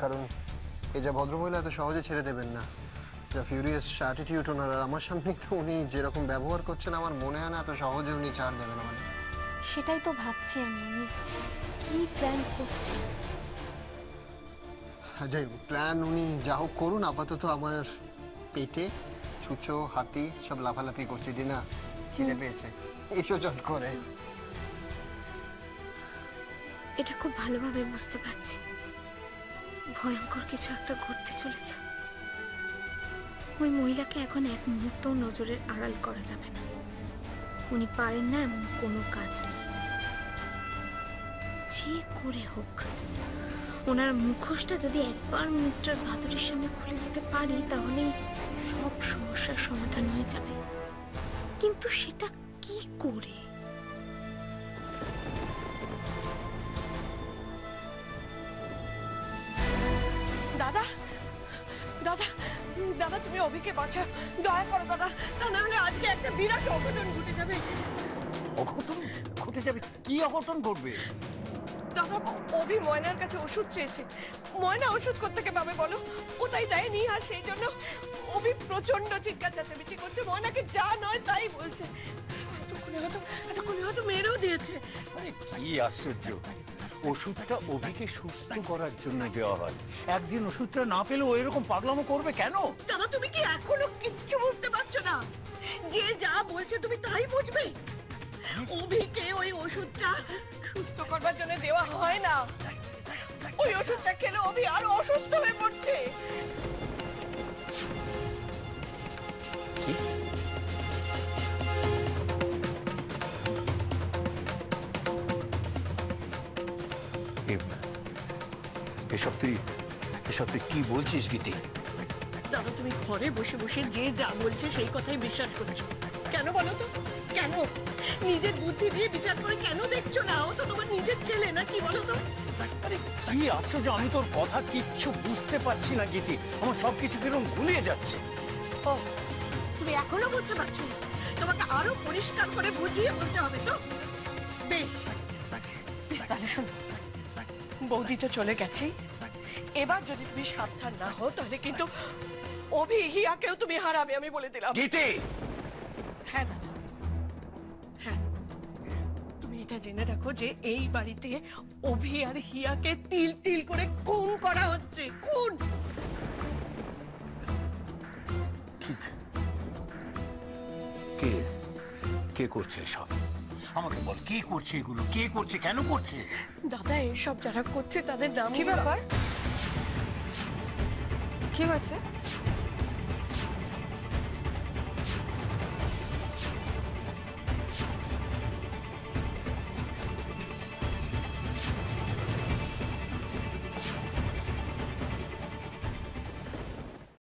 কারণ এই যে ভদ্রমহিলা এত সহজে ছেড়ে দেবেন না, যা ফিউরিয়াস অ্যাটিটিউড ওনার, আর আমার সামনে তো উনি যেরকম ব্যবহার করছেন আমার মনে হয় না এত সহজে উনি ছাড় দেবেন আমাদের। সেটাই তো ভাবছি আমি, উনি কি প্ল্যান করছেন। যাই প্ল্যান উনি যা হোক করুন, আপাতত আমার পেটে ছুঁচো হাতি সব লাফালাফি করছে যে না খিদে পেয়েছে, এসো চট করে। এটা খুব ভালোভাবে বুঝতে পারছি, ভয়ঙ্কর কিছু একটা ঘটতে চলেছে। ওই মহিলাকে এখন এক মুহূর্ত নজরের আড়াল করা যাবে না। উনি পারেন না এমন কোনো কাজ নেই। যে করে হোক ওনার মুখোশটা যদি একবার মিস্টার ভাদুরীর সামনে খুলে দিতে পারি, তাহলেই সব সমস্যার সমাধান হয়ে যাবে। কিন্তু সেটা কি করে? দাদা দাদা দাদা, তুমি অভিকে বাঁচাও, দয়া করো দাদা, তা না হলে আজকে একটা বিরাট অঘটন ঘটে যাবে। অঘটন ঘটে যাবে? কি অঘটন ঘটবে? দাদা, অভি ময়নার কাছে ওষুধ চেয়েছে। ময়না ওষুধ কোত্থেকে পাবে বলো? ও তাই দেয়নি, আর সেই জন্য অভি প্রচন্ড চিৎকার চেঁচামেচি করছে, ময়নাকে যা নয় তাই বলছে। এতক্ষণে হয়তো মেরেও দিয়েছে। কি আশ্চর্য! ওষুধটা অভিকে সুস্থ করার জন্য দেওয়া হয়। একদিন ওষুধটা না পেলে ও এরকম পাগলামো করবে কেন? দাদা, তুমি কি এখনো কিচ্ছু বুঝতে পারছো না? যে যা বলছে তুমি তাই বুঝবে। অভিকে ওই ওষুধটা সুস্থ করবার জন্য দেওয়া হয় না। ওই ওষুধটা খেলে অভি আরো অসুস্থ হয়ে পড়ছে। এসব তুই কি বলছিস গীতি? দাদা, তুমি ঘরে বসে বসে যে যা বলছে সেই কথাই বিশ্বাস করছো কেন বলো তো? কেন নিজের বুদ্ধি দিয়ে বিচার করে কেন দেখছো না? ও তো তোমার নিজের ছেলে, না কি বলো তো? আরে কি আশ্চর্য! আমি তোর কথা কিচ্ছু বুঝতে পারছি না গীতি, আমার সবকিছু কিরকম গুলিয়ে যাচ্ছে। ও, তুমি এখনো বুঝতে পারছো না? তোমাকে আরো পরিষ্কার করে বুঝিয়ে বলতে হবে তো। বেশ বেশ, তাহলে শোনো, বৌদি তো চলে গেছে। এবার যদি তুমি সাবধান না হও তাহলে কিন্তু অভি হিয়াকেও তুমি হারাবে, আমি বলে দিলাম। গীতি! হ্যাঁ দাদা, হ্যাঁ, তুমি এটা জেনে রাখো যে এই বাড়িতে অভি আর হিয়াকে তিল তিল করে খুন করা হচ্ছে। খুন! কে কে করছে এসব? আমাকে বল, কে করছে এগুলো? কে করছে? কেন করছে? দাদা, এইসব যারা করছে তাদের নাম কি ব্যাপার? কি হয়েছে?